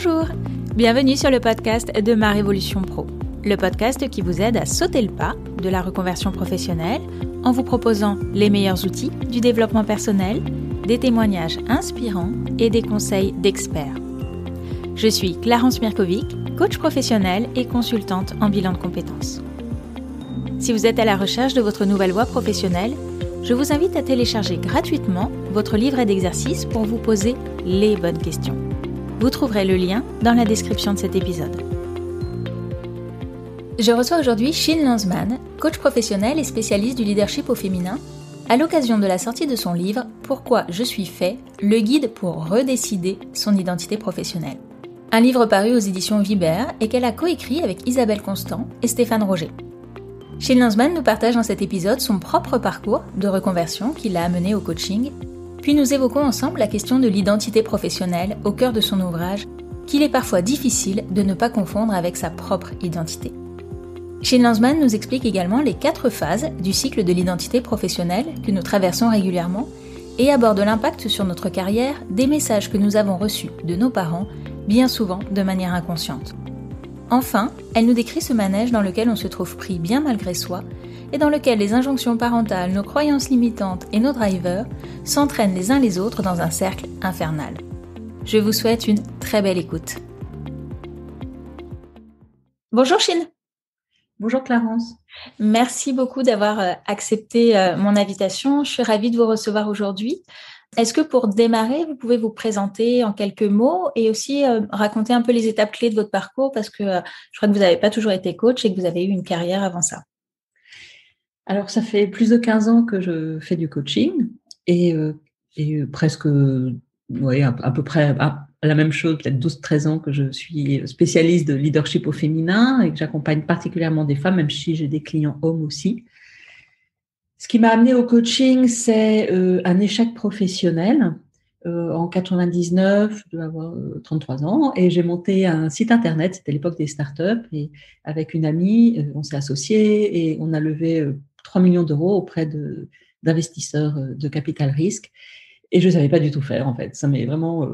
Bonjour, bienvenue sur le podcast de Ma Révolution Pro, le podcast qui vous aide à sauter le pas de la reconversion professionnelle en vous proposant les meilleurs outils du développement personnel, des témoignages inspirants et des conseils d'experts. Je suis Clarence Mirkovic, coach professionnelle et consultante en bilan de compétences. Si vous êtes à la recherche de votre nouvelle voie professionnelle, je vous invite à télécharger gratuitement votre livret d'exercices pour vous poser les bonnes questions. Vous trouverez le lien dans la description de cet épisode. Je reçois aujourd'hui Shin Lanzmann, coach professionnel et spécialiste du leadership au féminin, à l'occasion de la sortie de son livre « Pourquoi je suis fait ? Le guide pour redécider son identité professionnelle ». Un livre paru aux éditions Vibert et qu'elle a coécrit avec Isabelle Constant et Stéphane Roger. Shin Lanzmann nous partage dans cet épisode son propre parcours de reconversion qui l'a amené au coaching, puis nous évoquons ensemble la question de l'identité professionnelle au cœur de son ouvrage, qu'il est parfois difficile de ne pas confondre avec sa propre identité. Shin Lanzmann nous explique également les 4 phases du cycle de l'identité professionnelle que nous traversons régulièrement et aborde l'impact sur notre carrière des messages que nous avons reçus de nos parents, bien souvent de manière inconsciente. Enfin, elle nous décrit ce manège dans lequel on se trouve pris bien malgré soi et dans lequel les injonctions parentales, nos croyances limitantes et nos drivers s'entraînent les uns les autres dans un cercle infernal. Je vous souhaite une très belle écoute. Bonjour Shin. Bonjour Clarence. Merci beaucoup d'avoir accepté mon invitation. Je suis ravie de vous recevoir aujourd'hui. Est-ce que pour démarrer, vous pouvez vous présenter en quelques mots et aussi raconter un peu les étapes clés de votre parcours parce que je crois que vous n'avez pas toujours été coach et que vous avez eu une carrière avant ça. Alors, ça fait plus de 15 ans que je fais du coaching et presque, à peu près la même chose, peut-être 12-13 ans que je suis spécialiste de leadership au féminin et que j'accompagne particulièrement des femmes, même si j'ai des clients hommes aussi. Ce qui m'a amenée au coaching, c'est un échec professionnel. En 99, je dois avoir 33 ans, et j'ai monté un site internet, c'était l'époque des startups, et avec une amie, on s'est associés et on a levé 3 millions d'euros auprès d'investisseurs de capital risque. Et je ne savais pas du tout faire, en fait. Ça m'est vraiment,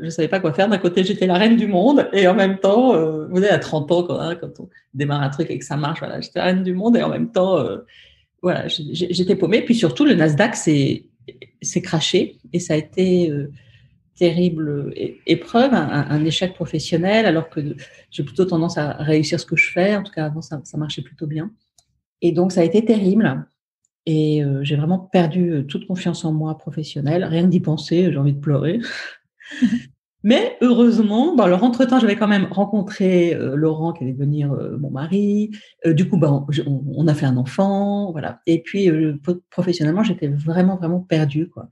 je ne savais pas quoi faire. D'un côté, j'étais la reine du monde, et en même temps, vous savez, à 30 ans, quand on démarre un truc et que ça marche, voilà, j'étais la reine du monde, et en même temps, j'étais paumée. Puis surtout, le Nasdaq s'est crashé et ça a été terrible épreuve, un échec professionnel, alors que j'ai plutôt tendance à réussir ce que je fais. En tout cas, avant, ça marchait plutôt bien. Et donc, ça a été terrible. Et j'ai vraiment perdu toute confiance en moi professionnelle. Rien que d'y penser, j'ai envie de pleurer. Mais heureusement, alors entre-temps, j'avais quand même rencontré Laurent qui allait devenir mon mari. Du coup, on a fait un enfant, voilà. Et puis, professionnellement, j'étais vraiment, vraiment perdue, quoi.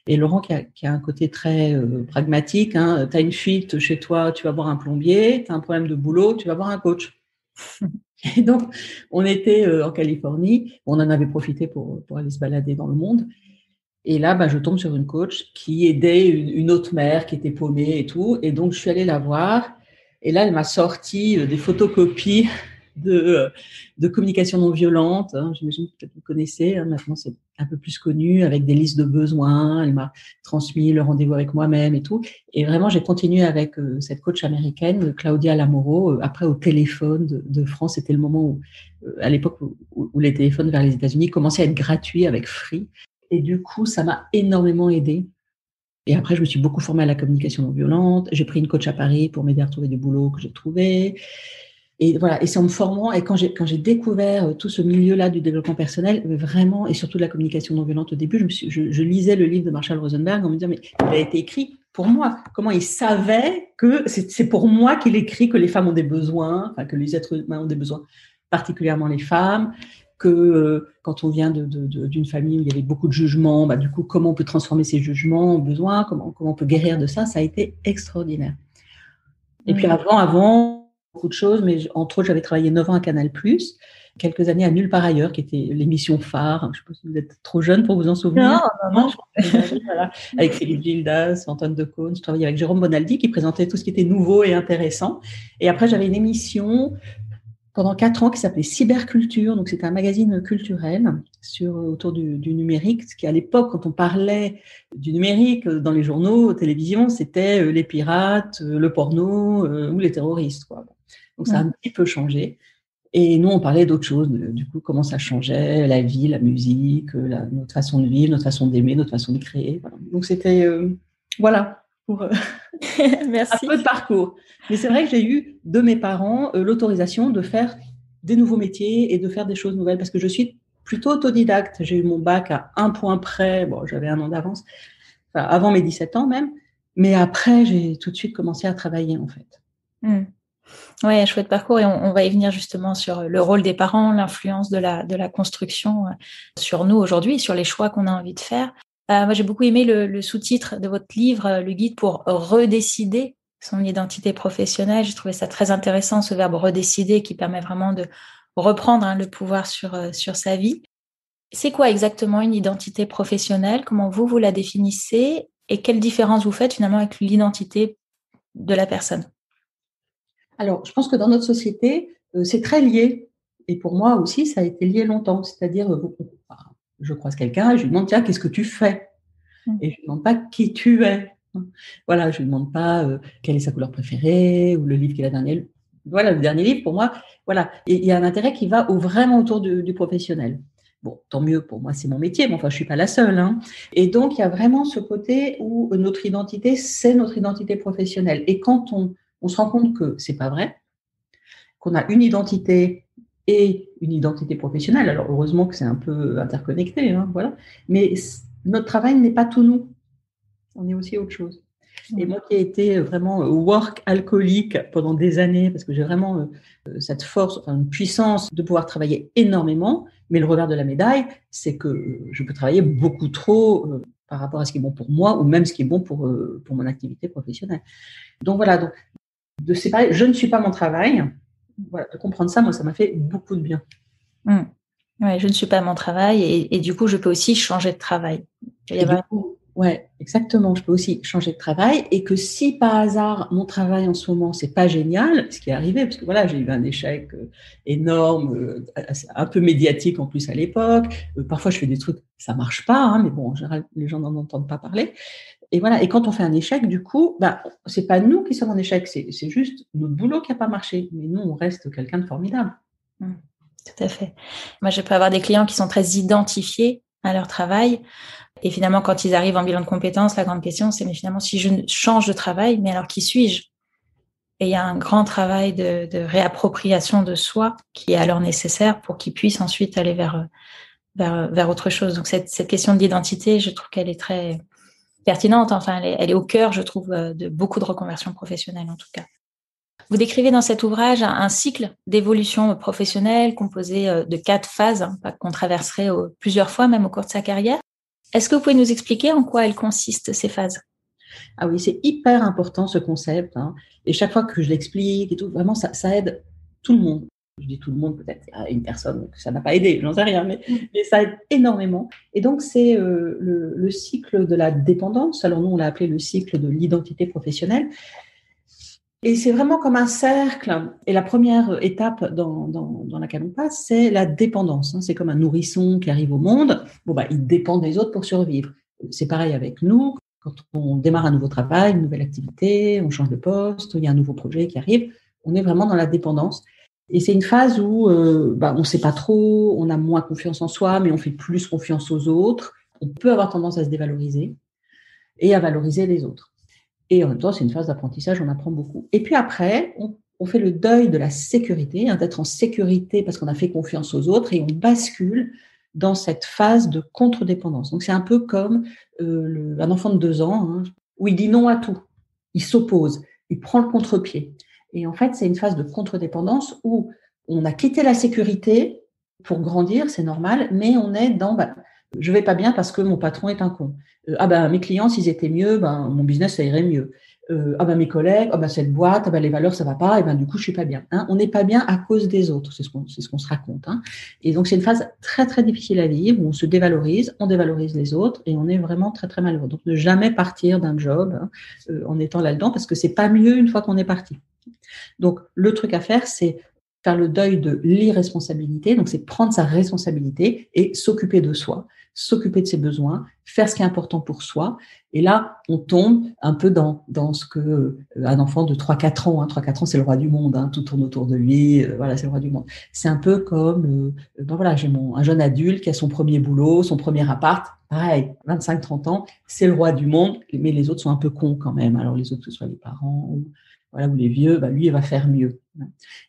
Et Laurent qui a un côté très pragmatique, hein, tu as une fuite chez toi, tu vas voir un plombier, tu as un problème de boulot, tu vas voir un coach. Et donc, on était en Californie, on en avait profité pour aller se balader dans le monde. Et là, je tombe sur une coach qui aidait une autre mère qui était paumée et tout. Et donc, je suis allée la voir. Et là, elle m'a sorti des photocopies de communication non violente. Hein. J'imagine que vous connaissez. Hein. Maintenant, c'est un peu plus connu avec des listes de besoins. Elle m'a transmis le rendez-vous avec moi-même et tout. Et vraiment, j'ai continué avec cette coach américaine, Claudia Lamoro. Après, au téléphone de France, c'était le moment où, à l'époque où les téléphones vers les États-Unis commençaient à être gratuits avec Free. Et du coup, ça m'a énormément aidée. Et après, je me suis beaucoup formée à la communication non violente. J'ai pris une coach à Paris pour m'aider à retrouver du boulot que j'ai trouvé. Et voilà. Et c'est en me formant et quand j'ai découvert tout ce milieu-là du développement personnel, vraiment, et surtout de la communication non violente au début, je lisais le livre de Marshall Rosenberg en me disant, mais il a été écrit pour moi. Comment il savait que c'est pour moi qu'il écrit que les femmes ont des besoins, enfin, que les êtres humains ont des besoins, particulièrement les femmes, que quand on vient d'une famille où il y avait beaucoup de jugements, du coup, comment on peut transformer ces jugements en besoins, comment on peut guérir de ça, ça a été extraordinaire. Et puis avant, beaucoup de choses, mais entre autres, j'avais travaillé 9 ans à Canal+, quelques années à Nulle part ailleurs, qui était l'émission phare. Je ne sais pas si vous êtes trop jeune pour vous en souvenir. Non. Voilà. Avec Philippe Gildas, Antoine Decaune. Je travaillais avec Jérôme Bonaldi qui présentait tout ce qui était nouveau et intéressant. Et après, j'avais une émission pendant 4 ans qui s'appelait Cyberculture. Donc, c'était un magazine culturel autour du numérique. Ce qui, à l'époque, quand on parlait du numérique dans les journaux, télévision, c'était les pirates, le porno ou les terroristes, quoi. Donc, ça a un petit peu changé. Et nous, on parlait d'autres choses, du coup, comment ça changeait, la vie, la musique, notre façon de vivre, notre façon d'aimer, notre façon de créer. Voilà. Donc, c'était, voilà, pour Merci. un peu de parcours. Mais c'est vrai que j'ai eu de mes parents l'autorisation de faire des nouveaux métiers et de faire des choses nouvelles parce que je suis plutôt autodidacte. J'ai eu mon bac à un point près. Bon, j'avais 1 an d'avance, enfin, avant mes 17 ans même. Mais après, j'ai tout de suite commencé à travailler, en fait. Ouais, chouette parcours et on va y venir justement sur le rôle des parents, l'influence de la construction sur nous aujourd'hui, sur les choix qu'on a envie de faire. Moi, j'ai beaucoup aimé le sous-titre de votre livre, le guide pour redécider son identité professionnelle. J'ai trouvé ça très intéressant, ce verbe redécider qui permet vraiment de reprendre le pouvoir sur sa vie. C'est quoi exactement une identité professionnelle? Comment vous la définissez? Et quelle différence vous faites finalement avec l'identité de la personne? Alors, je pense que dans notre société, c'est très lié. Et pour moi aussi, ça a été lié longtemps. C'est-à-dire, je croise quelqu'un et je lui demande, tiens, qu'est-ce que tu fais? Et je ne lui demande pas qui tu es. Voilà, je ne lui demande pas quelle est sa couleur préférée ou le livre qu'il a dernier. Voilà, le dernier livre, pour moi, voilà. Et il y a un intérêt qui va vraiment autour du professionnel. Bon, tant mieux, pour moi, c'est mon métier, mais enfin, je ne suis pas la seule. Hein. Et donc, il y a vraiment ce côté où notre identité, c'est notre identité professionnelle. Et quand on se rend compte que ce n'est pas vrai, qu'on a une identité et une identité professionnelle, alors heureusement que c'est un peu interconnecté, hein, voilà. Mais notre travail n'est pas tout nous. On est aussi autre chose. Et moi qui ai été vraiment work alcoolique pendant des années, parce que j'ai vraiment cette force, enfin, une puissance de pouvoir travailler énormément, mais le revers de la médaille, c'est que je peux travailler beaucoup trop par rapport à ce qui est bon pour moi ou même ce qui est bon pour mon activité professionnelle. Donc voilà, donc, de séparer, je ne suis pas mon travail. Voilà, de comprendre ça, moi, ça m'a fait beaucoup de bien. Ouais, je ne suis pas mon travail et du coup, je peux aussi changer de travail. Ouais, exactement. Je peux aussi changer de travail et que si par hasard mon travail en ce moment c'est pas génial, ce qui est arrivé parce que voilà j'ai eu un échec énorme, un peu médiatique en plus à l'époque. Parfois je fais des trucs, ça marche pas, hein, mais bon en général les gens n'en entendent pas parler. Et voilà. Et quand on fait un échec, du coup, c'est pas nous qui sommes en échec, c'est juste notre boulot qui a pas marché. Mais nous on reste quelqu'un de formidable. Tout à fait. Moi je peux avoir des clients qui sont très identifiés à leur travail. Et finalement, quand ils arrivent en bilan de compétences, la grande question, c'est mais finalement, si je change de travail, mais alors qui suis-je? Et il y a un grand travail de réappropriation de soi qui est alors nécessaire pour qu'ils puissent ensuite aller vers autre chose. Donc cette question de l'identité, je trouve qu'elle est très pertinente. Enfin, elle est au cœur, je trouve, de beaucoup de reconversions professionnelles en tout cas. Vous décrivez dans cet ouvrage un cycle d'évolution professionnelle composé de 4 phases qu'on traverserait plusieurs fois, même au cours de sa carrière. Est-ce que vous pouvez nous expliquer en quoi elles consistent, ces phases? Ah oui, c'est hyper important ce concept. Hein. Et chaque fois que je l'explique et tout, vraiment, ça aide tout le monde. Je dis tout le monde, peut-être à une personne que ça n'a pas aidé, j'en sais rien, mais ça aide énormément. Et donc, c'est le cycle de la dépendance. Alors nous, on l'a appelé le cycle de l'identité professionnelle. Et c'est vraiment comme un cercle. Et la première étape dans laquelle on passe, c'est la dépendance. C'est comme un nourrisson qui arrive au monde. Bon, il dépend des autres pour survivre. C'est pareil avec nous. Quand on démarre un nouveau travail, une nouvelle activité, on change de poste, il y a un nouveau projet qui arrive, on est vraiment dans la dépendance. Et c'est une phase où on ne sait pas trop, on a moins confiance en soi, mais on fait plus confiance aux autres. On peut avoir tendance à se dévaloriser et à valoriser les autres. Et en même temps, c'est une phase d'apprentissage, on apprend beaucoup. Et puis après, on fait le deuil de la sécurité, d'être en sécurité parce qu'on a fait confiance aux autres et on bascule dans cette phase de contre-dépendance. Donc, c'est un peu comme un enfant de 2 ans où il dit non à tout. Il s'oppose, il prend le contre-pied. Et en fait, c'est une phase de contre-dépendance où on a quitté la sécurité pour grandir, c'est normal, mais on est dans je vais pas bien parce que mon patron est un con. Mes clients, s'ils étaient mieux, mon business, ça irait mieux. Mes collègues, cette boîte, les valeurs, ça va pas, et du coup, je suis pas bien. On n'est pas bien à cause des autres, c'est ce qu'on se raconte. Et donc, c'est une phase très, très difficile à vivre où on se dévalorise, on dévalorise les autres et on est vraiment très, très malheureux. Donc, ne jamais partir d'un job en étant là-dedans parce que c'est pas mieux une fois qu'on est parti. Donc, le truc à faire, c'est faire le deuil de l'irresponsabilité, donc c'est prendre sa responsabilité et s'occuper de soi, s'occuper de ses besoins, faire ce qui est important pour soi. Et là, on tombe un peu dans ce que un enfant de 3-4 ans, 3-4 ans, c'est le roi du monde, tout tourne autour de lui, voilà, c'est le roi du monde. C'est un peu comme, voilà, j'ai un jeune adulte qui a son premier boulot, son premier appart, pareil, 25-30 ans, c'est le roi du monde, mais les autres sont un peu cons quand même. Alors les autres, que ce soit les parents ou les vieux, lui, il va faire mieux.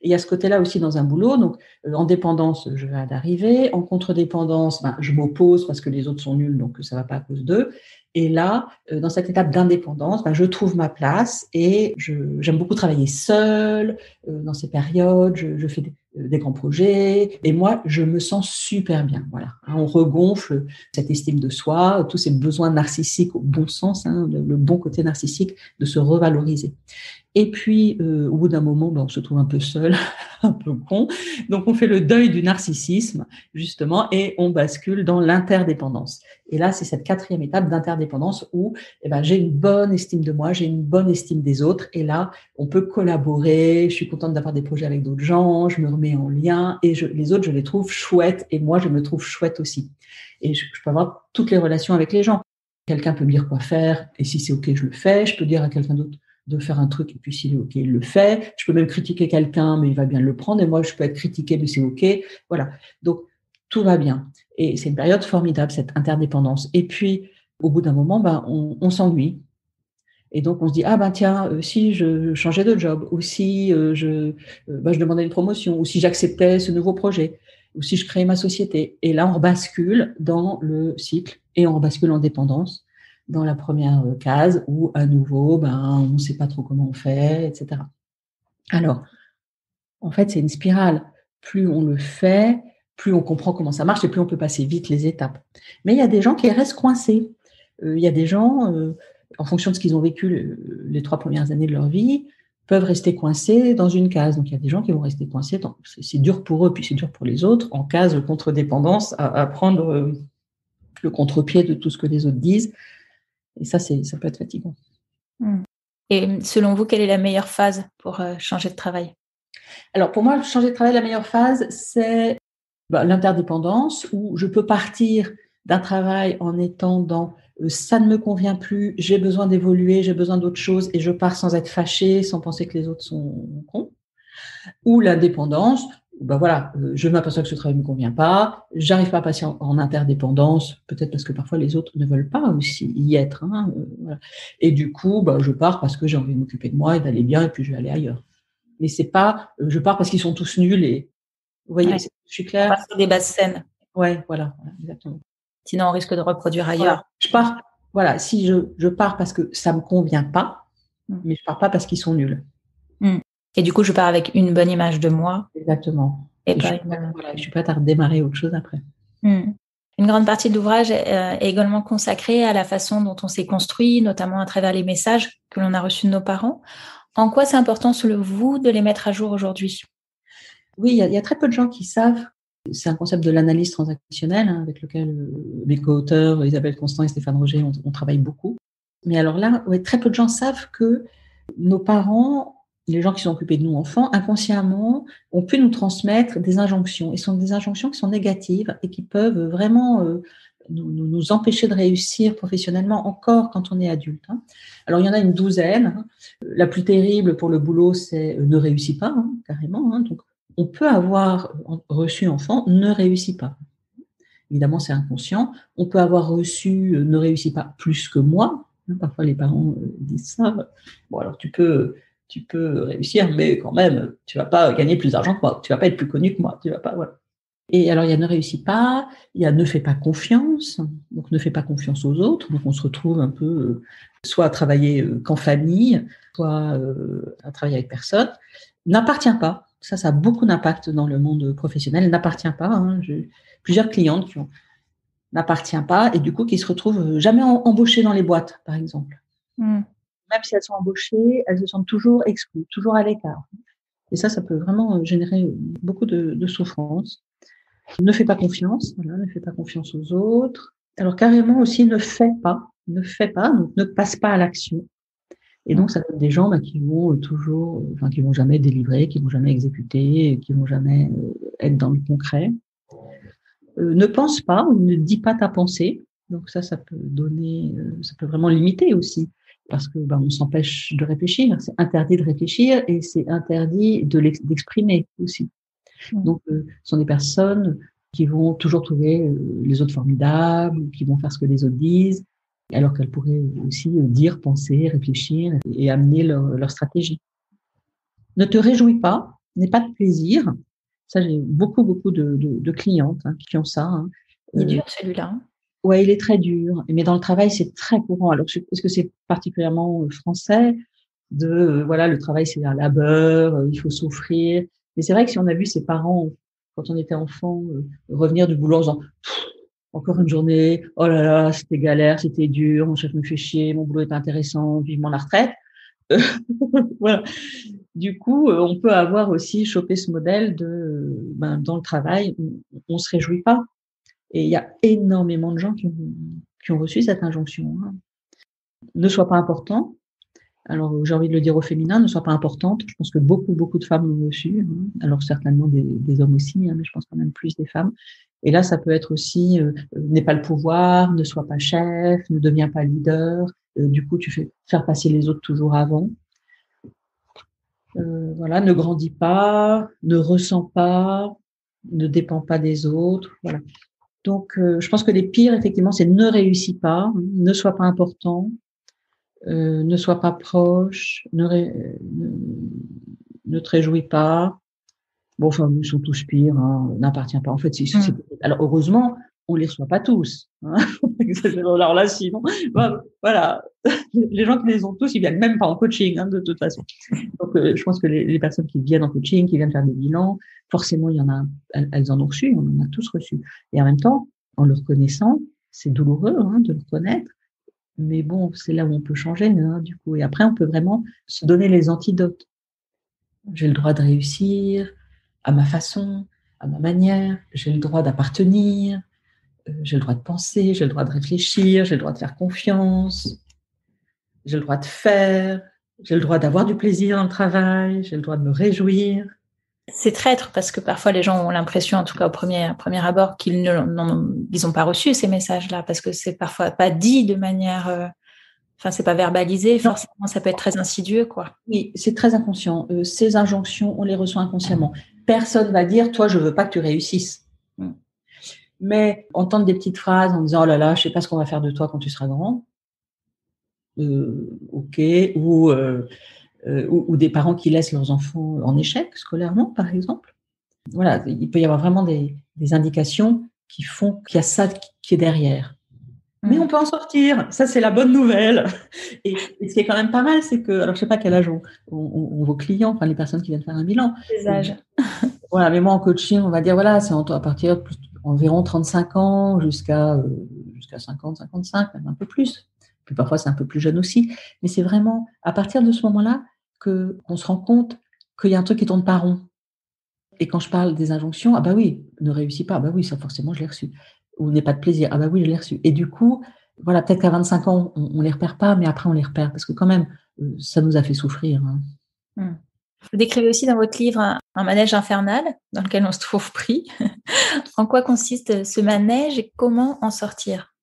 Et il y a ce côté-là aussi dans un boulot. Donc, en dépendance, je viens d'arriver. En contre-dépendance, je m'oppose parce que les autres sont nuls, donc ça ne va pas à cause d'eux. Et là, dans cette étape d'indépendance, je trouve ma place et j'aime beaucoup travailler seule dans ces périodes. Je fais des grands projets et moi, je me sens super bien. Voilà, on regonfle cette estime de soi, tous ces besoins narcissiques au bon sens, le bon côté narcissique de se revaloriser. Et puis, au bout d'un moment, on se trouve un peu seul, un peu con. Donc, on fait le deuil du narcissisme, justement, et on bascule dans l'interdépendance. Et là, c'est cette 4e étape d'interdépendance où j'ai une bonne estime de moi, j'ai une bonne estime des autres. Et là, on peut collaborer. Je suis contente d'avoir des projets avec d'autres gens. Je me remets en lien. Et les autres, je les trouve chouettes. Et moi, je me trouve chouette aussi. Et je peux avoir toutes les relations avec les gens. Quelqu'un peut me dire quoi faire. Et si c'est OK, je le fais. Je peux dire à quelqu'un d'autre de faire un truc, et puis s'il est OK, il le fait. Je peux même critiquer quelqu'un, mais il va bien le prendre, et moi, je peux être critiquée, mais c'est OK. Voilà. Donc, tout va bien. Et c'est une période formidable, cette interdépendance. Et puis, au bout d'un moment, on s'ennuie. Et donc, on se dit, tiens, si je changeais de job, ou si je demandais une promotion, ou si j'acceptais ce nouveau projet, ou si je créais ma société. Et là, on rebascule dans le cycle, et on rebascule en dépendance dans la première case où, à nouveau, on ne sait pas trop comment on fait, etc. Alors, en fait, c'est une spirale. Plus on le fait, plus on comprend comment ça marche et plus on peut passer vite les étapes. Mais il y a des gens qui restent coincés. Il y a des gens, en fonction de ce qu'ils ont vécu les 3 premières années de leur vie, peuvent rester coincés dans une case. Donc, il y a des gens qui vont rester coincés. C'est dur pour eux, puis c'est dur pour les autres, en case contre-dépendance, à prendre le contre-pied de tout ce que les autres disent. Et ça peut être fatigant. Et selon vous, quelle est la meilleure phase pour changer de travail ? Alors, pour moi, changer de travail, la meilleure phase, c'est l'interdépendance, où je peux partir d'un travail en étant dans ça ne me convient plus, j'ai besoin d'évoluer, j'ai besoin d'autre chose, et je pars sans être fâchée, sans penser que les autres sont cons. Ou l'indépendance, je m'aperçois que ce travail ne me convient pas, j'arrive pas à passer en interdépendance, peut-être parce que parfois les autres ne veulent pas aussi y être. Voilà. Et du coup, je pars parce que j'ai envie de m'occuper de moi et d'aller bien, et puis je vais aller ailleurs. Mais c'est pas, je pars parce qu'ils sont tous nuls et, vous voyez, je suis claire. Sur des bases saines. Ouais, voilà, exactement. Sinon, on risque de reproduire ailleurs. Voilà, si je pars parce que ça me convient pas, mais je pars pas parce qu'ils sont nuls. Et du coup, je pars avec une bonne image de moi. Exactement. Et je suis prête à redémarrer autre chose après. Une grande partie de l'ouvrage est également consacrée à la façon dont on s'est construit, notamment à travers les messages que l'on a reçus de nos parents. En quoi c'est important, selon vous, de les mettre à jour aujourd'hui ? Oui, il y a très peu de gens qui savent. C'est un concept de l'analyse transactionnelle avec lequel mes co-auteurs Isabelle Constant et Stéphane Roger on travaille beaucoup. Mais alors là, très peu de gens savent que nos parents, les gens qui sont occupés de nous enfants, inconsciemment, ont pu nous transmettre des injonctions. Et ce sont des injonctions qui sont négatives et qui peuvent vraiment nous empêcher de réussir professionnellement encore quand on est adulte. Alors, il y en a une douzaine. La plus terrible pour le boulot, c'est ne réussit pas, carrément. Donc, on peut avoir reçu enfant, ne réussit pas. Évidemment, c'est inconscient. On peut avoir reçu ne réussit pas plus que moi. Parfois, les parents disent ça. Bon, alors tu peux réussir, mais quand même, tu vas pas gagner plus d'argent que moi. Tu vas pas être plus connu que moi. Tu vas pas, voilà. Et alors, il y a ne réussit pas, il y a ne fais pas confiance. Donc, ne fais pas confiance aux autres. Donc, on se retrouve un peu soit à travailler qu'en famille, soit à travailler avec personne. N'appartient pas. Ça a beaucoup d'impact dans le monde professionnel. N'appartient pas. J'ai plusieurs clientes qui n'appartient pas et du coup qui se retrouvent jamais embauchées dans les boîtes, par exemple. Même si elles sont embauchées, elles se sentent toujours exclues, toujours à l'écart. Et ça peut vraiment générer beaucoup de souffrance. Ne fais pas confiance, ne fais pas confiance aux autres. Alors carrément aussi ne fais pas, donc ne passe pas à l'action. Et donc, ça donne des gens qui vont toujours, qui vont jamais délivrer, qui vont jamais exécuter, qui vont jamais être dans le concret. Ne pense pas ou ne dis pas ta pensée. Donc ça peut donner, ça peut vraiment limiter aussi, parce que on s'empêche de réfléchir. C'est interdit de réfléchir et c'est interdit d'exprimer aussi. Donc, ce sont des personnes qui vont toujours trouver les autres formidables, qui vont faire ce que les autres disent, alors qu'elles pourraient aussi dire, penser, réfléchir et amener leur stratégie. Ne te réjouis pas, n'aie pas de plaisir. Ça, j'ai beaucoup de clientes qui ont ça. Il est dur celui-là. Ouais, il est très dur. Mais dans le travail, c'est très courant. Alors, est-ce que c'est particulièrement français le travail, c'est un labeur, il faut souffrir. Mais c'est vrai que si on a vu ses parents, quand on était enfant, revenir du boulot en disant encore une journée, oh là là, c'était galère, c'était dur, mon chef me fait chier, mon boulot est intéressant, vivement la retraite. Voilà. Du coup, on peut avoir aussi chopé ce modèle dans le travail, on se réjouit pas. Et il y a énormément de gens qui ont reçu cette injonction. Ne sois pas important. Alors, j'ai envie de le dire au féminin, ne sois pas importante. Je pense que beaucoup de femmes l'ont reçu. Alors, certainement des hommes aussi, mais je pense quand même plus des femmes. Et là, ça peut être aussi, n'aie pas le pouvoir, ne sois pas chef, ne deviens pas leader. Du coup, tu fais faire passer les autres toujours avant. Ne grandis pas, ne ressens pas, ne dépends pas des autres. Voilà. Donc, je pense que les pires, effectivement, c'est ne réussis pas, ne sois pas important, ne sois pas proche, ne te réjouis pas. Bon, ils sont tous pires, n'appartient pas. En fait, alors heureusement, on les reçoit pas tous. Alors là, sinon, voilà, les gens qui les ont tous, ils viennent même pas en coaching, de toute façon. Donc, je pense que les personnes qui viennent en coaching, qui viennent faire des bilans, forcément, il y en a, elles en ont reçu, on en a tous reçu. Et en même temps, en le reconnaissant, c'est douloureux de le reconnaître. Mais bon, c'est là où on peut changer, du coup. Et après, on peut vraiment se donner les antidotes. J'ai le droit de réussir à ma façon, à ma manière. J'ai le droit d'appartenir. J'ai le droit de penser. J'ai le droit de réfléchir. J'ai le droit de faire confiance. J'ai le droit de faire. J'ai le droit d'avoir du plaisir dans le travail. J'ai le droit de me réjouir. C'est traître parce que parfois les gens ont l'impression, en tout cas au premier abord, qu'ils n'ont pas reçu ces messages-là parce que c'est parfois pas dit de manière, c'est pas verbalisé. Forcément, ça peut être très insidieux, quoi. Oui, c'est très inconscient. Ces injonctions, on les reçoit inconsciemment. Personne va dire, toi, je veux pas que tu réussisses. Mais entendre des petites phrases en disant, oh là là, je sais pas ce qu'on va faire de toi quand tu seras grand. Ok. Ou des parents qui laissent leurs enfants en échec scolairement, par exemple. Voilà, il peut y avoir vraiment des indications qui font qu'il y a ça qui est derrière. Mais on peut en sortir, ça c'est la bonne nouvelle. Et ce qui est quand même pas mal, c'est que, alors je sais pas quel âge ont vos clients, les personnes qui viennent faire un bilan. Les âges. Voilà, mais moi en coaching, on va dire, voilà, c'est à partir environ 35 ans jusqu'à 50, 55, même un peu plus. Puis parfois c'est un peu plus jeune aussi. Mais c'est vraiment à partir de ce moment-là qu'on se rend compte qu'il y a un truc qui tourne pas rond. Et quand je parle des injonctions, ah bah oui, ne réussis pas, ah bah oui, ça forcément je l'ai reçu. Ou n'aie pas de plaisir, ah bah oui, je l'ai reçu. Et du coup, voilà, peut-être qu'à 25 ans, on les repère pas, mais après on les repère, parce que quand même, ça nous a fait souffrir. Vous décrivez aussi dans votre livre un manège infernal dans lequel on se trouve pris. En quoi consiste ce manège et comment en sortir ?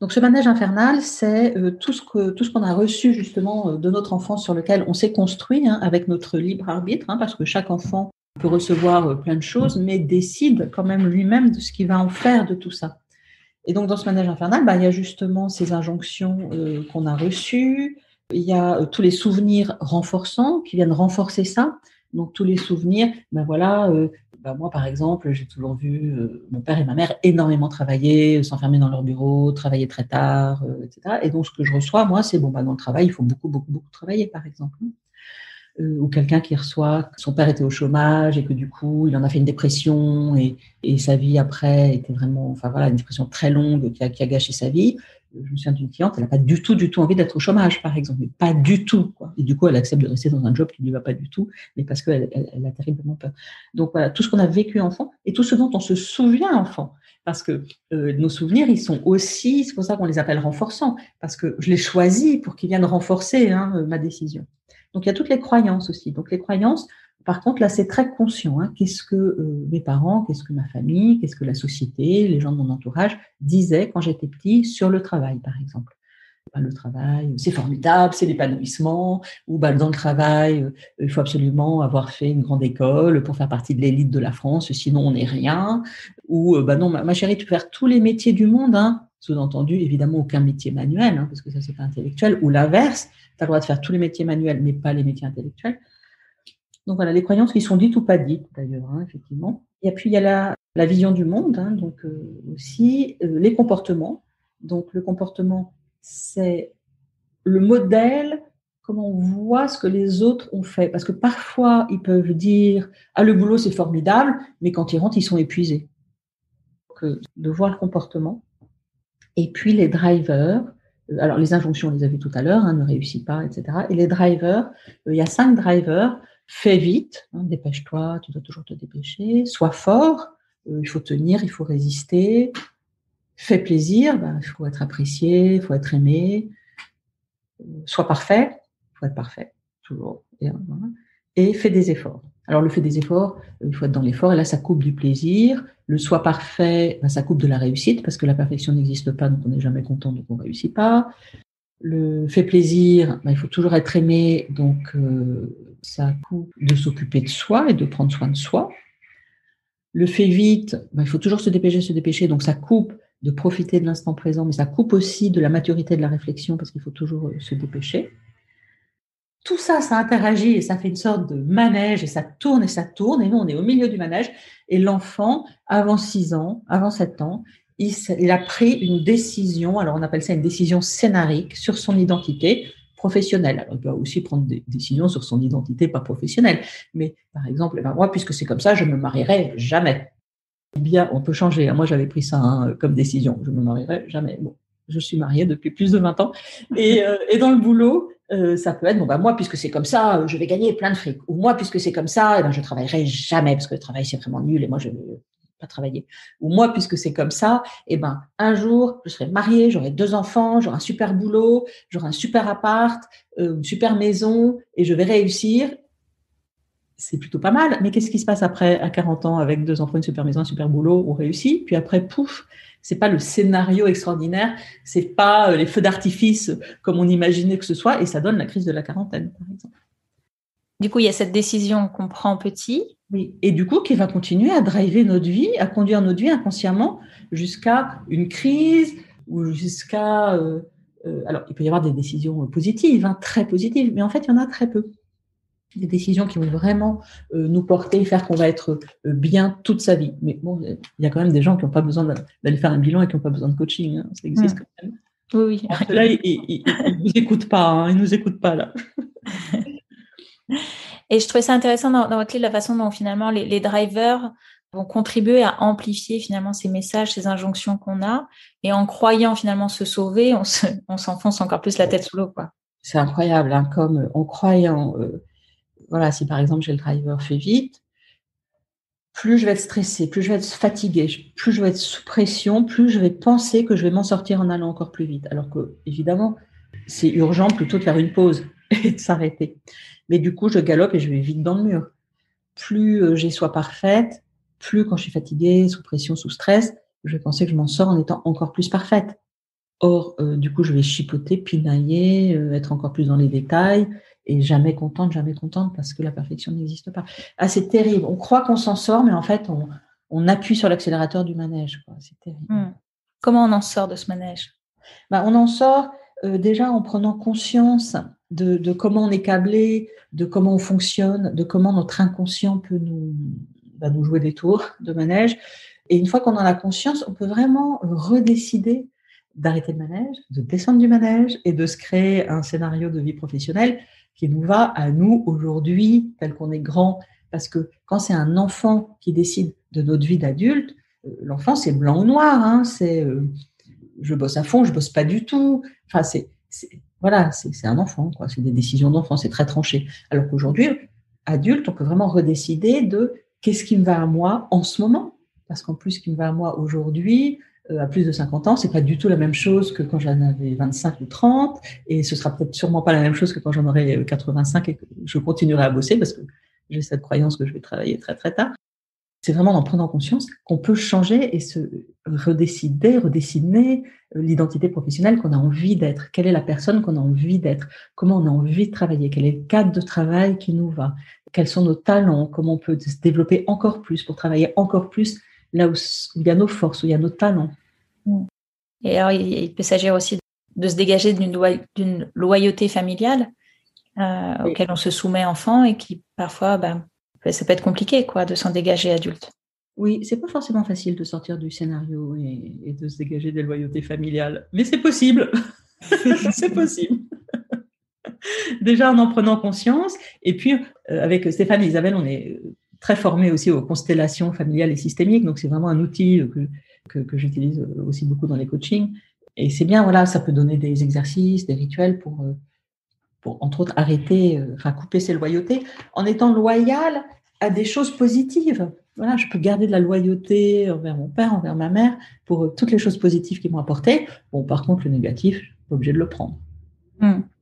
Donc ce manège infernal, c'est tout ce qu'on a reçu justement de notre enfance, sur lequel on s'est construit avec notre libre arbitre, parce que chaque enfant peut recevoir plein de choses, mais décide quand même lui-même de ce qu'il va en faire de tout ça. Et donc dans ce manège infernal, il y a justement ces injonctions qu'on a reçues, il y a tous les souvenirs renforçants qui viennent renforcer ça. Donc tous les souvenirs, moi par exemple, j'ai toujours vu mon père et ma mère énormément travailler, s'enfermer dans leur bureau, travailler très tard, etc. Et donc ce que je reçois, moi, c'est dans le travail, il faut beaucoup travailler, par exemple. Ou quelqu'un qui reçoit que son père était au chômage et que du coup il en a fait une dépression et sa vie après était vraiment, une dépression très longue qui a gâché sa vie. Je me souviens d'une cliente, elle n'a pas du tout envie d'être au chômage, par exemple, mais pas du tout, quoi. Et du coup, elle accepte de rester dans un job qui ne lui va pas du tout, mais parce qu'elle a terriblement peur. Donc voilà, tout ce qu'on a vécu enfant et tout ce dont on se souvient enfant. Parce que nos souvenirs, ils sont aussi, c'est pour ça qu'on les appelle renforçants, parce que je les choisis pour qu'ils viennent renforcer ma décision. Donc il y a toutes les croyances aussi. Donc les croyances, par contre, là, c'est très conscient. Qu'est-ce que mes parents, qu'est-ce que ma famille, qu'est-ce que la société, les gens de mon entourage disaient quand j'étais petit sur le travail, par exemple. Le travail, c'est formidable, c'est l'épanouissement, ou dans le travail, il faut absolument avoir fait une grande école pour faire partie de l'élite de la France, sinon on n'est rien, ou non, ma chérie, tu peux faire tous les métiers du monde, sous-entendu, évidemment, aucun métier manuel, parce que ça, c'est pas intellectuel, ou l'inverse, tu as le droit de faire tous les métiers manuels, mais pas les métiers intellectuels. Donc voilà, les croyances qui sont dites ou pas dites, d'ailleurs, effectivement. Et puis, il y a la vision du monde, donc aussi les comportements. Donc, le comportement, c'est le modèle, comment on voit ce que les autres ont fait. Parce que parfois, ils peuvent dire « Ah, le boulot, c'est formidable », mais quand ils rentrent, ils sont épuisés. Donc, de voir le comportement. Et puis, les drivers. Alors, les injonctions, on les a vues tout à l'heure, ne réussis pas, etc. Et les drivers, il y a 5 drivers. Fais vite, dépêche-toi, tu dois toujours te dépêcher. Sois fort, il faut tenir, il faut résister. Fais plaisir, il faut être apprécié, il faut être aimé. Sois parfait, il faut être parfait, toujours. Et fais des efforts. Alors, le fait des efforts, il faut être dans l'effort, et là, ça coupe du plaisir. Le sois parfait, ça coupe de la réussite, parce que la perfection n'existe pas, donc on n'est jamais content, donc on ne réussit pas. Le fait plaisir, il faut toujours être aimé, donc ça coupe de s'occuper de soi et de prendre soin de soi. Le fait vite, il faut toujours se dépêcher, donc ça coupe de profiter de l'instant présent, mais ça coupe aussi de la maturité de la réflexion, parce qu'il faut toujours se dépêcher. Tout ça, ça interagit et ça fait une sorte de manège, et ça tourne, et nous, on est au milieu du manège, et l'enfant, avant 6 ans, avant 7 ans, il a pris une décision, alors on appelle ça une décision scénarique sur son identité professionnelle. Alors, il peut aussi prendre des décisions sur son identité pas professionnelle, mais par exemple, moi, puisque c'est comme ça, je ne me marierai jamais. Bien, on peut changer. Moi, j'avais pris ça comme décision, je ne me marierai jamais. Bon, je suis mariée depuis plus de 20 ans, et dans le boulot, ça peut être, moi, puisque c'est comme ça, je vais gagner plein de fric. Ou moi, puisque c'est comme ça, je ne travaillerai jamais, parce que le travail, c'est vraiment nul, et moi, je ne veux pas travailler. Ou moi, puisque c'est comme ça, un jour, je serai mariée, j'aurai 2 enfants, j'aurai un super boulot, j'aurai un super appart, une super maison, et je vais réussir. C'est plutôt pas mal. Mais qu'est-ce qui se passe après, à 40 ans, avec 2 enfants, une super maison, un super boulot, on réussit. Puis après, pouf, c'est pas le scénario extraordinaire, c'est pas les feux d'artifice comme on imaginait que ce soit, et ça donne la crise de la quarantaine, par exemple. Du coup, il y a cette décision qu'on prend petit. Oui, et du coup, qui va continuer à driver notre vie, à conduire notre vie inconsciemment jusqu'à une crise ou jusqu'à... alors, il peut y avoir des décisions positives, très positives, mais en fait, il y en a très peu. Des décisions qui vont vraiment nous porter, faire qu'on va être bien toute sa vie. Mais bon, il y a quand même des gens qui n'ont pas besoin d'aller faire un bilan et qui n'ont pas besoin de coaching. Ça existe quand même. Oui. Là, ils ne nous écoutent pas. Ils nous écoutent pas, là. Et je trouvais ça intéressant dans votre livre, la façon dont finalement les drivers vont contribuer à amplifier finalement ces messages, ces injonctions qu'on a. Et en croyant finalement se sauver, on s'enfonce encore plus la tête sous l'eau, quoi. C'est incroyable, comme en croyant... voilà, si par exemple j'ai le driver fait vite, plus je vais être stressée, plus je vais être fatiguée, plus je vais être sous pression, plus je vais penser que je vais m'en sortir en allant encore plus vite. Alors que, évidemment, c'est urgent plutôt de faire une pause et de s'arrêter. Mais du coup, je galope et je vais vite dans le mur. Plus j'ai sois parfaite, plus quand je suis fatiguée, sous pression, sous stress, je vais penser que je m'en sors en étant encore plus parfaite. Or, du coup, je vais chipoter, pinailler, être encore plus dans les détails, et jamais contente parce que la perfection n'existe pas. Ah, c'est terrible. On croit qu'on s'en sort, mais en fait, on appuie sur l'accélérateur du manège, quoi. C'est terrible. Comment on en sort de ce manège ? On en sort déjà en prenant conscience de comment on est câblé, de comment on fonctionne, de comment notre inconscient peut nous jouer des tours de manège. Et une fois qu'on en a conscience, on peut vraiment redécider d'arrêter le manège, de descendre du manège et de se créer un scénario de vie professionnelle qui nous va à nous aujourd'hui, tel qu'on est grand. Parce que quand c'est un enfant qui décide de notre vie d'adulte, l'enfant, c'est blanc ou noir. C'est je bosse à fond, je bosse pas du tout. Enfin, voilà, c'est un enfant, quoi. C'est des décisions d'enfant, c'est très tranché. Alors qu'aujourd'hui, adulte, on peut vraiment redécider de qu'est-ce qui me va à moi en ce moment. Parce qu'en plus, ce qui me va à moi aujourd'hui, à plus de 50 ans, c'est pas du tout la même chose que quand j'en avais 25 ou 30, et ce sera peut-être sûrement pas la même chose que quand j'en aurai 85 et que je continuerai à bosser parce que j'ai cette croyance que je vais travailler très très tard. C'est vraiment en prenant conscience qu'on peut changer et se redessiner l'identité professionnelle qu'on a envie d'être. Quelle est la personne qu'on a envie d'être? Comment on a envie de travailler? Quel est le cadre de travail qui nous va? Quels sont nos talents? Comment on peut se développer encore plus pour travailler encore plus là où il y a nos forces, où il y a nos talents? Et alors, il peut s'agir aussi de se dégager d'une loyauté familiale auquel on se soumet enfant et qui parfois, ça peut être compliqué, quoi, de s'en dégager adulte. Oui, c'est pas forcément facile de sortir du scénario et de se dégager des loyautés familiales, mais c'est possible. C'est possible. Déjà en prenant conscience, et puis avec Stéphane et Isabelle, on est très formés aussi aux constellations familiales et systémiques, donc c'est vraiment un outil que j'utilise aussi beaucoup dans les coachings. Et c'est bien, voilà, ça peut donner des exercices, des rituels pour entre autres arrêter, couper ses loyautés, en étant loyal à des choses positives. Voilà, je peux garder de la loyauté envers mon père, envers ma mère, pour toutes les choses positives qu'ils m'ont apportées. Bon, par contre, le négatif, je suis pas obligée de le prendre.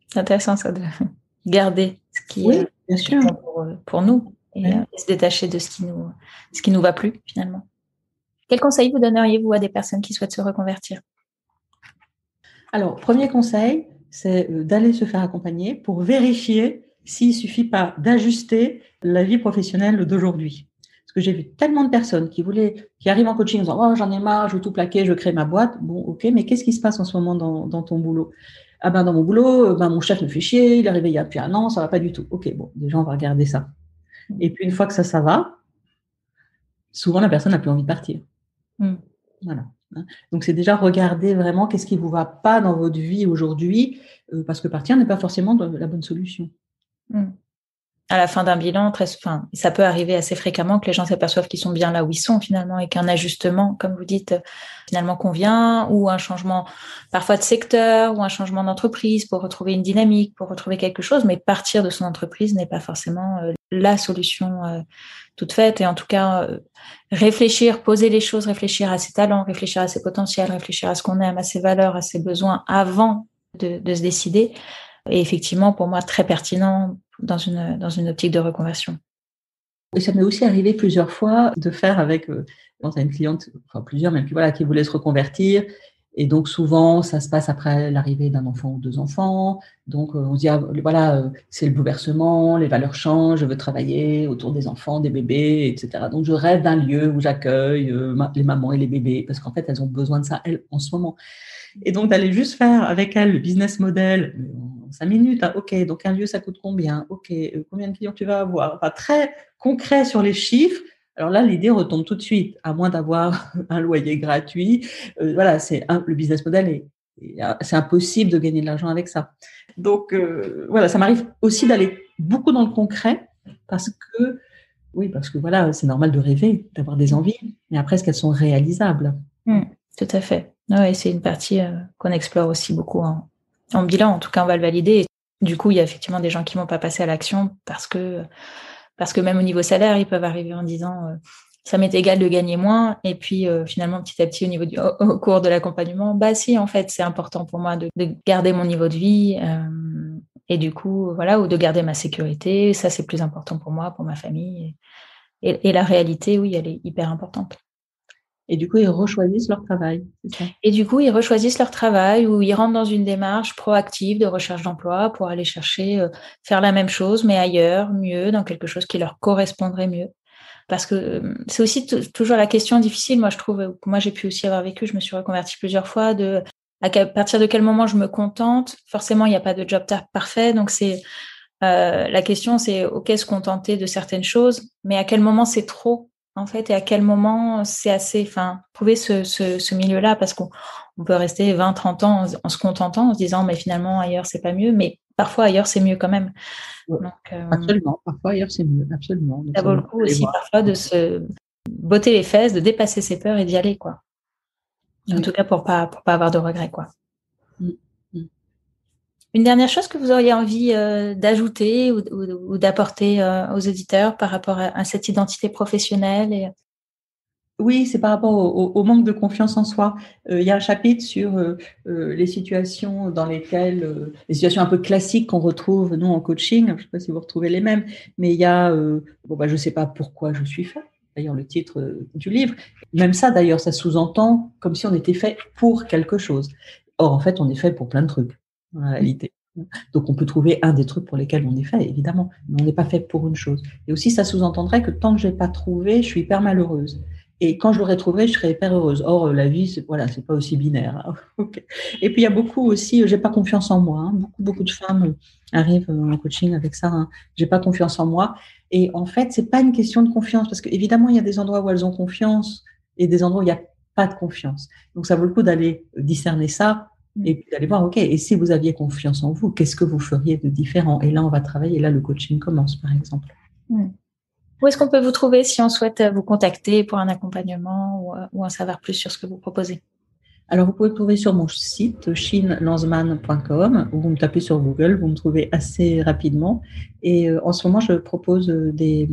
C'est intéressant ça, de garder ce qui est bon pour nous et se détacher de ce qui nous va plus finalement. Quel conseil vous donneriez-vous à des personnes qui souhaitent se reconvertir? Alors, premier conseil, c'est d'aller se faire accompagner pour vérifier s'il ne suffit pas d'ajuster la vie professionnelle d'aujourd'hui. Parce que j'ai vu tellement de personnes qui arrivent en coaching en disant « Oh, j'en ai marre, je veux tout plaquer, je veux créer ma boîte. » Bon, ok, mais qu'est-ce qui se passe en ce moment dans ton boulot? Ah ben, dans mon boulot, mon chef me fait chier, il est arrivé il y a depuis un an, ça va pas du tout. Ok, bon, déjà, on va regarder ça. Et puis, une fois que ça va, souvent, la personne n'a plus envie de partir. Voilà. Donc, c'est déjà regarder vraiment qu'est-ce qui ne vous va pas dans votre vie aujourd'hui, parce que partir n'est pas forcément la bonne solution. À la fin d'un bilan, ça peut arriver assez fréquemment que les gens s'aperçoivent qu'ils sont bien là où ils sont finalement et qu'un ajustement, comme vous dites, finalement convient, ou un changement parfois de secteur, ou un changement d'entreprise pour retrouver une dynamique, pour retrouver quelque chose, mais partir de son entreprise n'est pas forcément la solution toute faite. Et en tout cas, réfléchir, poser les choses, réfléchir à ses talents, réfléchir à ses potentiels, réfléchir à ce qu'on aime, à ses valeurs, à ses besoins avant de se décider, est effectivement pour moi très pertinent dans une optique de reconversion. Et ça m'est aussi arrivé plusieurs fois de faire avec quand tu as une cliente, enfin plusieurs même, qui voulait se reconvertir. Et donc souvent, ça se passe après l'arrivée d'un enfant ou 2 enfants. Donc on se dit, c'est le bouleversement, les valeurs changent, je veux travailler autour des enfants, des bébés, etc. Donc je rêve d'un lieu où j'accueille les mamans et les bébés, parce qu'en fait, elles ont besoin de ça, elles, en ce moment. Et donc d'aller juste faire avec elles le business model en 5 minutes. Ok, donc un lieu, ça coûte combien? Ok, combien de clients tu vas avoir? Enfin, très concret sur les chiffres. Alors là, l'idée retombe tout de suite, à moins d'avoir un loyer gratuit. Le business model c'est impossible de gagner de l'argent avec ça. Donc ça m'arrive aussi d'aller beaucoup dans le concret parce que c'est normal de rêver, d'avoir des envies, mais après, est-ce qu'elles sont réalisables? Tout à fait. Ouais, c'est une partie qu'on explore aussi beaucoup en bilan. En tout cas, on va le valider. Et du coup, il y a effectivement des gens qui vont pas passer à l'action parce que même au niveau salaire, ils peuvent arriver en disant ça m'est égal de gagner moins. Et puis finalement, petit à petit, au cours de l'accompagnement, si, en fait, c'est important pour moi de garder mon niveau de vie et du coup, ou de garder ma sécurité. Ça, c'est plus important pour moi, pour ma famille. Et la réalité, oui, elle est hyper importante. Et du coup, ils rechoisissent leur travail, c'est ça? Et du coup, ils rechoisissent leur travail ou ils rentrent dans une démarche proactive de recherche d'emploi pour aller chercher, faire la même chose, mais ailleurs, mieux, dans quelque chose qui leur correspondrait mieux. Parce que c'est aussi toujours la question difficile, moi je trouve, que moi j'ai pu aussi avoir vécu, je me suis reconvertie plusieurs fois, à partir de quel moment je me contente. Forcément, il n'y a pas de job parfait, donc c'est la question, c'est ok, se contenter de certaines choses, mais à quel moment c'est trop en fait, et à quel moment c'est assez, trouver ce milieu-là, parce qu'on peut rester 20, 30 ans en se contentant, en se disant, mais finalement, ailleurs, c'est pas mieux, mais parfois, ailleurs, c'est mieux quand même. Ouais. Donc, absolument, parfois, ailleurs, c'est mieux, absolument. Donc, ça vaut le coup aussi, parfois, de se botter les fesses, de dépasser ses peurs et d'y aller, quoi. En tout cas, pour pas avoir de regrets, quoi. Mm. Une dernière chose que vous auriez envie d'ajouter ou d'apporter aux auditeurs par rapport à cette identité professionnelle Oui, c'est par rapport au manque de confiance en soi. Il y a un chapitre sur les situations dans lesquelles, les situations un peu classiques qu'on retrouve, nous, en coaching. Je ne sais pas si vous retrouvez les mêmes, mais il y a, je ne sais pas pourquoi je suis fait. D'ailleurs, le titre du livre. Même ça, d'ailleurs, ça sous-entend comme si on était fait pour quelque chose. Or, en fait, on est fait pour plein de trucs, en réalité. Donc, on peut trouver un des trucs pour lesquels on est fait, évidemment, mais on n'est pas fait pour une chose. Et aussi, ça sous-entendrait que tant que je n'ai pas trouvé, je suis hyper malheureuse. Et quand je l'aurais trouvé, je serais hyper heureuse. Or, la vie, c'est pas aussi binaire. Hein. Okay. Et puis, il y a beaucoup aussi, j'ai pas confiance en moi. Hein. Beaucoup de femmes arrivent en coaching avec ça. Hein. J'ai pas confiance en moi. Et en fait, c'est pas une question de confiance, parce qu'évidemment, il y a des endroits où elles ont confiance et des endroits où il n'y a pas de confiance. Donc, ça vaut le coup d'aller discerner ça et puis d'aller voir, OK, et si vous aviez confiance en vous, qu'est-ce que vous feriez de différent? Et là, on va travailler. Là, le coaching commence, par exemple. Où est-ce qu'on peut vous trouver si on souhaite vous contacter pour un accompagnement ou en savoir plus sur ce que vous proposez? Alors, vous pouvez me trouver sur mon site, shinlanzmann.com, où vous me tapez sur Google, vous me trouvez assez rapidement. Et en ce moment, je propose des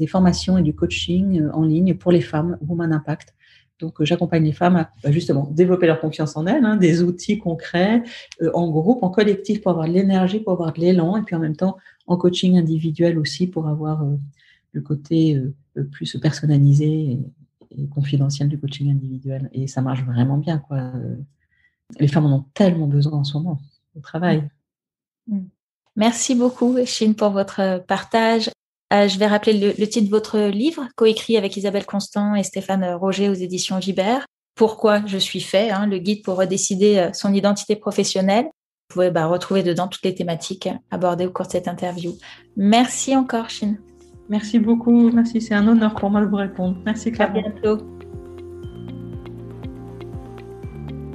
formations et du coaching en ligne pour les femmes, Woman Impact. Donc, j'accompagne les femmes à justement développer leur confiance en elles, des outils concrets, en groupe, en collectif, pour avoir de l'énergie, pour avoir de l'élan, et puis en même temps, en coaching individuel aussi, pour avoir le côté plus personnalisé et confidentiel du coaching individuel. Et ça marche vraiment bien, quoi. Les femmes en ont tellement besoin en ce moment, au travail. Merci beaucoup, Chine, pour votre partage. Je vais rappeler le titre de votre livre, coécrit avec Isabelle Constant et Stéphane Roger aux éditions Vibert. Pourquoi je suis fait, le guide pour redécider son identité professionnelle. Vous pouvez retrouver dedans toutes les thématiques abordées au cours de cette interview. Merci encore, Chine. Merci beaucoup. Merci, c'est un honneur pour moi de vous répondre. Merci, Claire. À bientôt.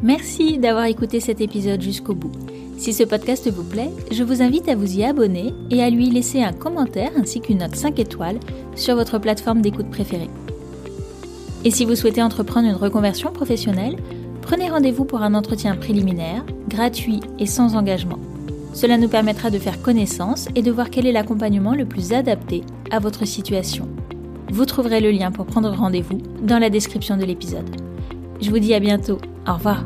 Merci d'avoir écouté cet épisode jusqu'au bout. Si ce podcast vous plaît, je vous invite à vous y abonner et à lui laisser un commentaire ainsi qu'une note 5 étoiles sur votre plateforme d'écoute préférée. Et si vous souhaitez entreprendre une reconversion professionnelle, prenez rendez-vous pour un entretien préliminaire, gratuit et sans engagement. Cela nous permettra de faire connaissance et de voir quel est l'accompagnement le plus adapté à votre situation. Vous trouverez le lien pour prendre rendez-vous dans la description de l'épisode. Je vous dis à bientôt. Au revoir.